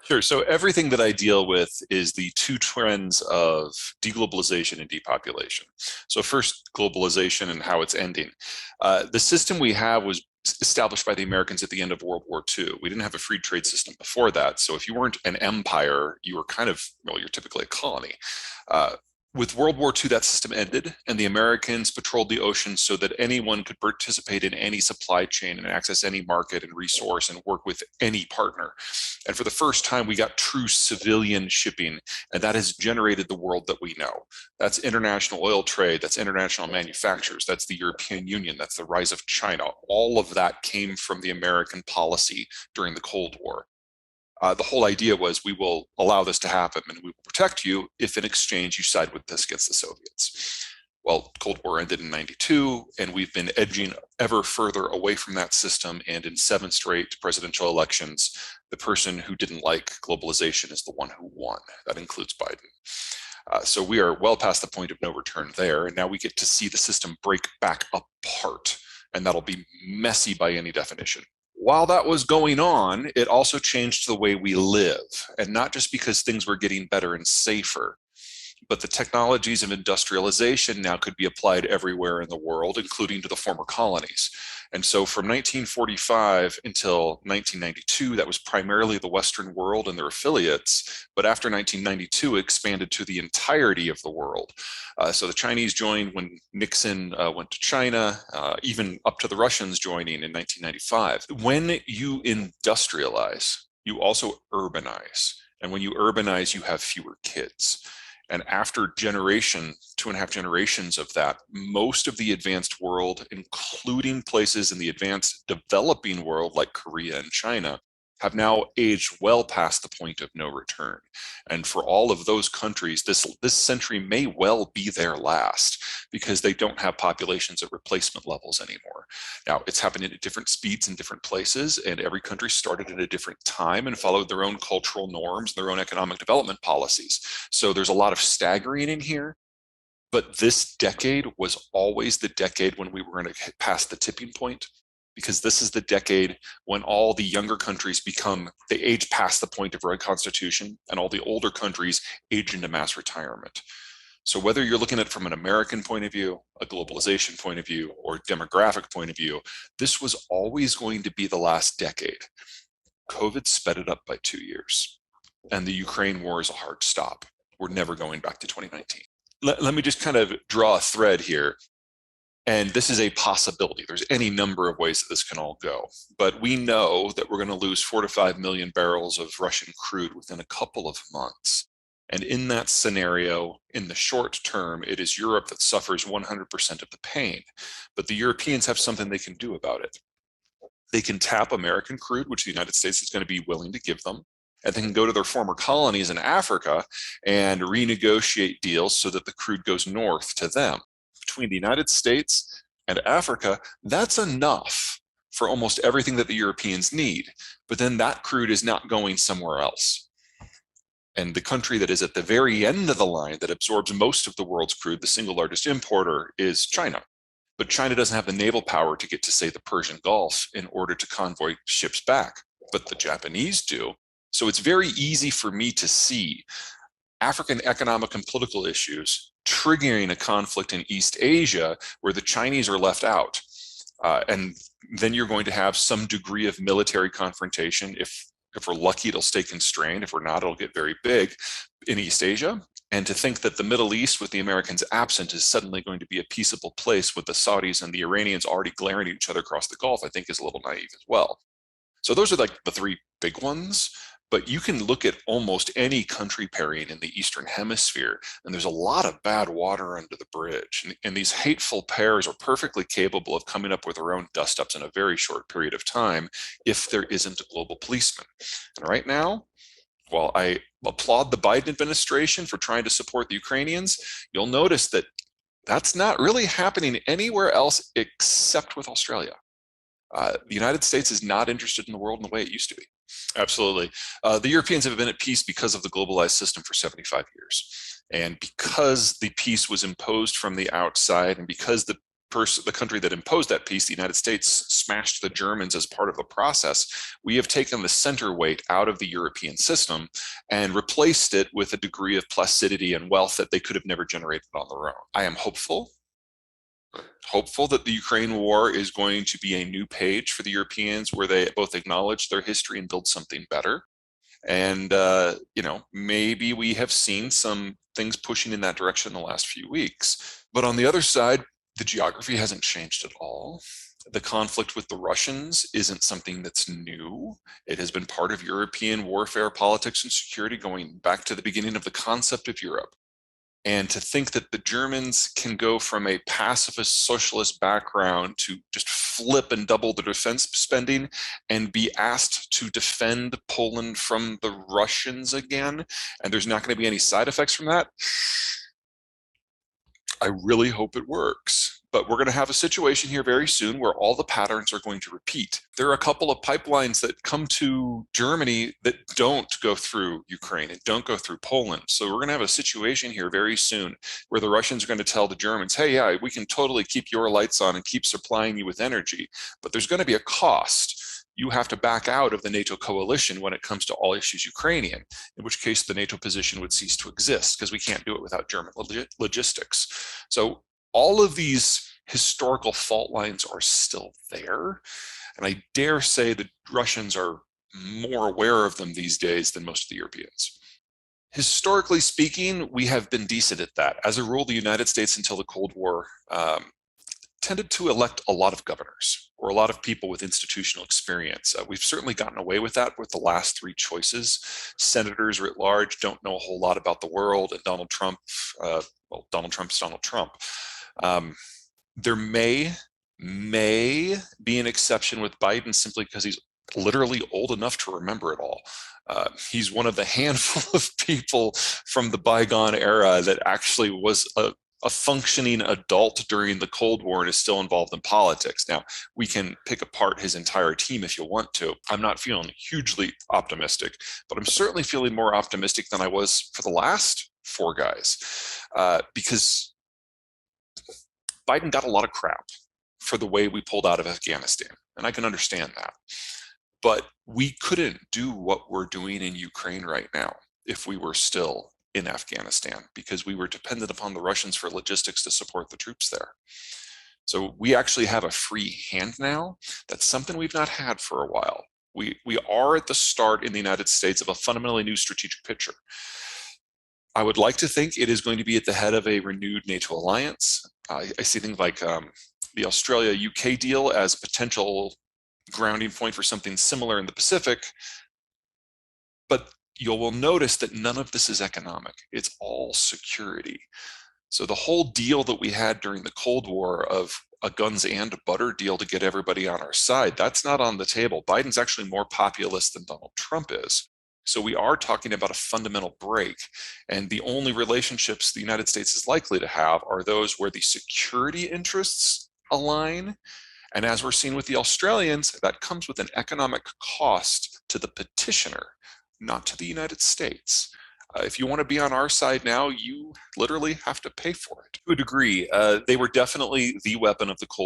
Sure. So everything that I deal with is the two trends of deglobalization and depopulation. So first, globalization and how it's ending. The system we have was established by the Americans at the end of World War II. We didn't have a free trade system before that. So if you weren't an empire, you were kind of, well, you're typically a colony. Uh, with World War II, that system ended, and the Americans patrolled the oceans so that anyone could participate in any supply chain and access any market and resource and work with any partner. And for the first time, we got true civilian shipping, and that has generated the world that we know. That's international oil trade, that's international manufacturers, that's the European Union, that's the rise of China. All of that came from the American policy during the Cold War. The whole idea was we will allow this to happen and we will protect you if in exchange you side with this against the Soviets. Well, Cold War ended in 92, and we've been edging ever further away from that system. And in 7 straight presidential elections, the person who didn't like globalization is the one who won. That includes Biden. So we are well past the point of no return there. And now we get to see the system break back apart. And that'll be messy by any definition. While that was going on, it also changed the way we live. And not just because things were getting better and safer, but the technologies of industrialization now could be applied everywhere in the world, including to the former colonies. And so from 1945 until 1992, that was primarily the Western world and their affiliates. But after 1992, it expanded to the entirety of the world. So the Chinese joined when Nixon went to China, even up to the Russians joining in 1995. When you industrialize, you also urbanize. And when you urbanize, you have fewer kids. And after 2.5 generations of that, most of the advanced world, including places in the advanced developing world like Korea and China, have now aged well past the point of no return. And for all of those countries, this century may well be their last because they don't have populations at replacement levels anymore. Now, it's happening at different speeds in different places, and every country started at a different time and followed their own cultural norms, their own economic development policies. So there's a lot of staggering in here. But this decade was always the decade when we were going to pass the tipping point, because this is the decade when all the younger countries they age past the point of reconstitution, and all the older countries age into mass retirement. So whether you're looking at it from an American point of view, a globalization point of view, or demographic point of view, this was always going to be the last decade. COVID sped it up by 2 years, and the Ukraine war is a hard stop. We're never going back to 2019. Let me just kind of draw a thread here. And this is a possibility. There's any number of ways that this can all go. But we know that we're going to lose 4 to 5 million barrels of Russian crude within a couple of months. And in that scenario, in the short term, it is Europe that suffers 100% of the pain. But the Europeans have something they can do about it. They can tap American crude, which the United States is going to be willing to give them. And they can go to their former colonies in Africa and renegotiate deals so that the crude goes north to them. Between the United States and Africa, that's enough for almost everything that the Europeans need. But then that crude is not going somewhere else. And the country that is at the very end of the line that absorbs most of the world's crude, the single largest importer, is China. But China doesn't have the naval power to get to, say, the Persian Gulf in order to convoy ships back. But the Japanese do. So it's very easy for me to see African economic and political issues triggering a conflict in East Asia where the Chinese are left out. And then you're going to have some degree of military confrontation. If we're lucky, it'll stay constrained. If we're not, it'll get very big in East Asia. And to think that the Middle East, with the Americans absent, is suddenly going to be a peaceable place with the Saudis and the Iranians already glaring at each other across the Gulf, I think is a little naive as well. So those are like the 3 big ones. But you can look at almost any country pairing in the Eastern Hemisphere, and there's a lot of bad water under the bridge. And these hateful pairs are perfectly capable of coming up with their own dust-ups in a very short period of time if there isn't a global policeman. And right now, while I applaud the Biden administration for trying to support the Ukrainians, you'll notice that that's not really happening anywhere else except with Australia. The United States is not interested in the world in the way it used to be. Absolutely. The Europeans have been at peace because of the globalized system for 75 years. And because the peace was imposed from the outside, and because the the country that imposed that peace, the United States, smashed the Germans as part of the process. We have taken the center weight out of the European system and replaced it with a degree of placidity and wealth that they could have never generated on their own. I am hopeful that the Ukraine war is going to be a new page for the Europeans where they both acknowledge their history and build something better. And, maybe we have seen some things pushing in that direction in the last few weeks. But on the other side, the geography hasn't changed at all. The conflict with the Russians isn't something that's new. It has been part of European warfare, politics, and security going back to the beginning of the concept of Europe. And to think that the Germans can go from a pacifist socialist background to just flip and double the defense spending and be asked to defend Poland from the Russians again, and there's not going to be any side effects from that, I really hope it works. But we're going to have a situation here very soon where all the patterns are going to repeat. There are a couple of pipelines that come to Germany that don't go through Ukraine and don't go through Poland. So we're going to have a situation here very soon where the Russians are going to tell the Germans, hey, yeah, we can totally keep your lights on and keep supplying you with energy, but there's going to be a cost. You have to back out of the NATO coalition when it comes to all issues Ukrainian, in which case the NATO position would cease to exist because we can't do it without German logistics. So all of these historical fault lines are still there. And I dare say the Russians are more aware of them these days than most of the Europeans. Historically speaking, we have been decent at that. As a rule, the United States until the Cold War tended to elect a lot of governors or a lot of people with institutional experience. We've certainly gotten away with that with the last three choices. Senators writ large don't know a whole lot about the world, and Donald Trump, Donald Trump's Donald Trump. There may be an exception with Biden simply because he's literally old enough to remember it all. He's one of the handful of people from the bygone era that actually was a functioning adult during the Cold War and is still involved in politics. Now, we can pick apart his entire team if you want to. I'm not feeling hugely optimistic, but I'm certainly feeling more optimistic than I was for the last four guys, because Biden got a lot of crap for the way we pulled out of Afghanistan, and I can understand that. But we couldn't do what we're doing in Ukraine right now if we were still in Afghanistan, because we were dependent upon the Russians for logistics to support the troops there. So we actually have a free hand now. That's something we've not had for a while. We are at the start in the United States of a fundamentally new strategic picture. I would like to think it is going to be at the head of a renewed NATO alliance. I see things like the Australia-UK deal as a potential grounding point for something similar in the Pacific, but you will notice that none of this is economic. It's all security. So the whole deal that we had during the Cold War of a guns and butter deal to get everybody on our side, that's not on the table. Biden's actually more populist than Donald Trump is. So we are talking about a fundamental break. And the only relationships the United States is likely to have are those where the security interests align. And as we're seeing with the Australians, that comes with an economic cost to the petitioner, not to the United States. If you want to be on our side now, you literally have to pay for it. To a degree, they were definitely the weapon of the Cold